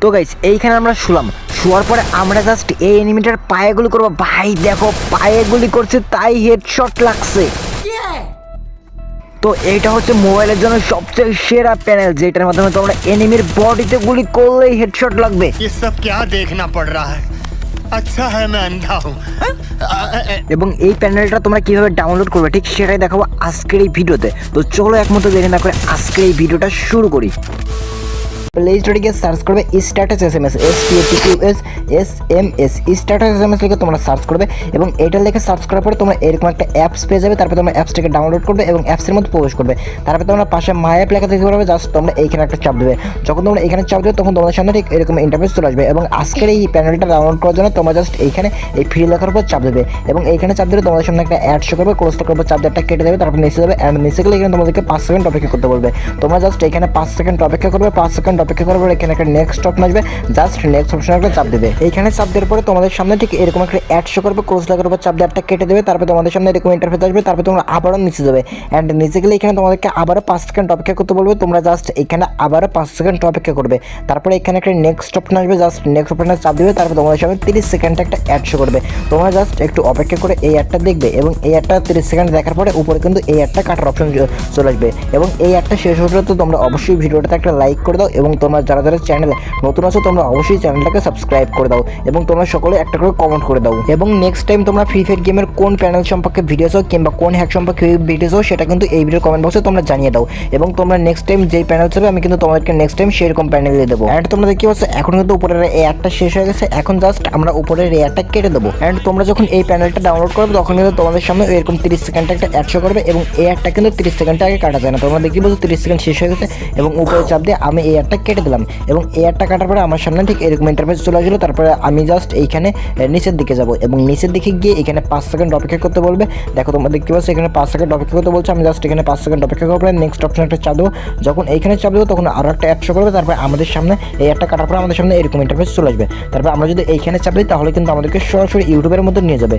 তো গাইস এইখানে আমরা শুলাম, শোয়ার পরে আমরা জাস্ট এই এনিমিটার পায়ে গুলি করবো। ভাই দেখো পায়ে গুলি করছে তাই হেডশট লাগছে। তো এইটা হচ্ছে মোবাইলের জন্য সবচেয়ে সেরা প্যানেল, যেটার মাধ্যমে তোমরা এনিমির বডিতে গুলি করলেই হেডশট লাগবে। ये सब क्या देखना पड़ रहा है? अच्छा है मैं अंधा हूँ। এবং এই প্যানেলটা তোমরা কিভাবে ডাউনলোড করবে ঠিক সেটাই দেখাবো আজকের এই ভিডিওতে। তো চলো একমতো দেখে না করে আজকের এই ভিডিওটা শুরু করি। প্লে স্টোরে গিয়ে সার্চ করবে status SMS, STATUS status SMS লিখে তোমরা সার্চ করবে এবং এটা লিখে সার্চ করার পরে তোমরা এরকম একটা অ্যাপস পেয়ে যাবে। তারপরে তোমরা অ্যাপসটাকে ডাউনলোড করবে এবং অ্যাপসের মধ্যে প্রবেশ করবে। তারপরে তোমরা পাশে মাই অ্যাপ লেখা দেখতে পারবে, জাস্ট তোমরা এইখানে একটা চাপ দেবে। যখন তোমরা এখানে চাপ দেবে তখন তোমাদের সামনে ঠিক এরকম ইন্টারফেস চলে আসবে এবং আজকের এই প্যানেলটা ডাউনলোড করার জন্য তোমরা জাস্ট এইখানে এই ফ্রি লেখার উপর চাপ দেবে এবং এইখানে চাপ দিলে তোমাদের সামনে একটা অ্যাড শো করবে। ক্লোজ করবে, চাপ দিয়ে একটা কেটে দেবে, তারপর নিচে যাবে অ্যান্ড নিচে গেলে এখানে তোমাদেরকে 5 সেকেন্ড অপেক্ষা করতে বলবে। তোমরা জাস্ট এখানে 5 সেকেন্ড অপেক্ষা করবে। 5 সেকেন্ড অপেক্ষা করার পর এখানে একটা নেক্সট অপশন আসবে, জাস্ট নেক্সট অপশনে একটা চাপ দেবে। এইখানে চাপ দেওয়ার পরে তোমাদের সামনে ঠিক এরকম একটা অ্যাড শো করবে। ক্লোজ লাগার উপর চাপ দিয়ে একটা কেটে দেবে, তারপর তোমাদের সামনে এরকম ইন্টারফেস আসবে। তারপর তোমরা আবারও নিচে যাবে অ্যান্ড নিচে গেলে এখানে তোমাদেরকে আবারও 5 সেকেন্ড অপেক্ষা করতে বলবে। তোমরা জাস্ট এখানে আবারও 5 সেকেন্ড অপেক্ষা করবে। তারপরে এখানে একটা নেক্সট অপশন আসবে, জাস্ট নেক্সট অপশনে চাপ দিবে। তারপর তোমাদের সামনে 30 সেকেন্ড একটা অ্যাড শো করবে। তোমরা জাস্ট একটু অপেক্ষা করে এই অ্যাডটা দেখবে এবং এই অ্যাডটা 30 সেকেন্ড দেখার পরে উপরে কিন্তু এই অ্যাডটা কাটার অপশন চলে আসবে এবং এই অ্যাডটা শেষ হতে তো তোমরা অবশ্যই ভিডিওটাতে একটা লাইক করে দাও এবং তোমরা যারা যারা চ্যানেলে নতুন আছো তোমরা অবশ্যই চ্যানেলটাকে সাবস্ক্রাইব করে দাও এবং তোমরা সকলে একটা করে কমেন্ট করে দাও। এবং নেক্সট টাইম তোমরা ফ্রি ফায়ার গেমের কোন প্যানেল সম্পর্কে ভিডিও চাও কিংবা কোন হ্যাক সম্পর্কে ভিডিও চাও সেটা কিন্তু এই ভিডিওর কমেন্ট বক্সে তোমরা জানিয়ে দাও এবং তোমরা নেক্সট টাইম যেই প্যানেল চাবে আমি কিন্তু তোমাদেরকে নেক্সট টাইম সেরকম প্যানেল দিয়ে দেবো। অ্যান্ড তোমরা দেখতে পাচ্ছ এখন কিন্তু উপরের এই অ্যাডটা শেষ হয়ে গেছে, এখন জাস্ট আমরা উপরের এই অ্যাডটা কেটে দেবো। অ্যান্ড তোমরা যখন এই প্যানেলটা ডাউনলোড করবে তখন কিন্তু তোমাদের সামনে এরকম 30 সেকেন্ড একটা অ্যাড শো করবে এবং এই অ্যাডটা কিন্তু 30 সেকেন্ড আগে কাটা যায় না। তোমরা দেখতে পাচ্ছ 30 সেকেন্ড শেষ হয়ে গেছে এবং উপরে চাপ দিয়ে আমি এই অ্যাডটা কেটে দিলাম এবং এই অ্যাডটা কাটার পরে আমার সামনে ঠিক এরকম ইন্টারফেস চলে আসলো। তারপরে আমি জাস্ট এইখানে নিচের দিকে যাব এবং নিচের দিকে গিয়ে এখানে 5 সেকেন্ড অপেক্ষা করতে বলবে। দেখো তোমরা দেখতে পাচ্ছ এখানে 5 সেকেন্ড অপেক্ষা করতে বলছে। আমি জাস্ট এখানে 5 সেকেন্ড অপেক্ষা করার পরে নেক্সট অপশন একটা চাপ দেবো। যখন এইখানে চাপ দেবো তখন আরও একটা অ্যাড শো করবে। তারপরে আমাদের সামনে এই অ্যাডটা কাটার পরে আমাদের সামনে এরকম ইন্টারফেস চলে আসবে। তারপর আমরা যদি এইখানে চাপ দিই তাহলে কিন্তু আমাদেরকে সরাসরি ইউটিউবের মধ্যে নিয়ে যাবে।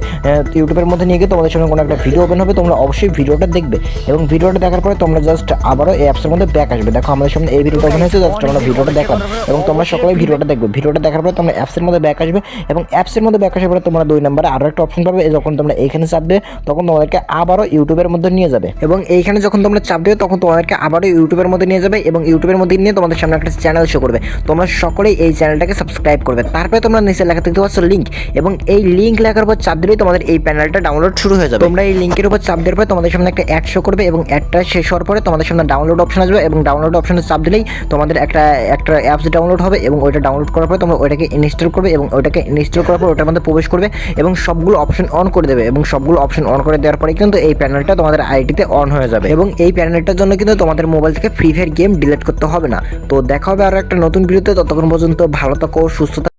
ইউটিউবের মধ্যে নিয়ে গিয়ে তোমাদের সামনে কোনো একটা ভিডিও ওপেন হবে, তোমরা অবশ্যই ভিডিওটা দেখবে এবং ভিডিওটা দেখার পরে তোমরা জাস্ট আবারও এই অ্যাপসের মধ্যে ব্যাক আসবে। দেখো আমাদের সামনে এই ভিডিওটা ওপেন হয়েছে, জাস্ট আমরা ভিডিওটা দেখলাম এবং তোমরা সকলেই ভিডিওটা দেখবে। ভিডিওটা দেখার পরে তোমরা অ্যাপসের মধ্যে ব্যাক আসবে এবং অ্যাপসের মধ্যে ব্যাক আসার পরে তোমরা 2 নম্বরে আরও একটা অপশন পাবে। যখন তোমরা এইখানে চাপ দেবে তখন তোমাদেরকে আবারও ইউটিউবের মধ্যে নিয়ে যাবে এবং এইখানে যখন তোমরা চাপ দেবে তখন তোমাদেরকে আবারও ইউটিউবের মধ্যে নিয়ে যাবে এবং ইউটিউবের মধ্যে নিয়ে তোমাদের সামনে একটা চ্যানেল শো করবে। তোমরা সকলেই এই চ্যানেলটাকে সাবস্ক্রাইব করবে। তারপরে তোমরা নিচে লেখা দেখতে পাচ্ছ লিঙ্ক এবং এই লিঙ্ক লেখার উপর চাপ দিলেই তোমাদের এই প্যানেলটা ডাউনলোড শুরু হয়ে যাবে। তোমরা এই লিঙ্কের উপর চাপ দেওয়ার পরে তোমাদের সামনে একটা অ্যাড শো করবে এবং অ্যাডটা শেষ হওয়ার পরে তোমাদের সামনে ডাউনলোড অপশন আসবে এবং ডাউনলোড অপশনে চাপ দিলেই তোমাদের একটা অ্যাপস ডাউনলোড হবে এবং ওইটা ডাউনলোড করার পরে তোমরা ওইটাকে ইনস্টল করবে এবং ওইটাকে ইনস্টল করার পর ওটার মধ্যে প্রবেশ করবে এবং সবগুলো অপশন অন করে দেবে এবং সবগুলো অপশন অন করে দেওয়ার পরে কিন্তু এই প্যানেলটা তোমাদের আইডিতে অন হয়ে যাবে এবং এই প্যানেলটার জন্য কিন্তু তোমাদের মোবাইল থেকে ফ্রি ফায়ার গেম ডিলিট করতে হবে না। তো দেখা হবে আরও একটা নতুন ভিডিওতে, ততক্ষণ পর্যন্ত ভালো থাকো, সুস্থ থাকো।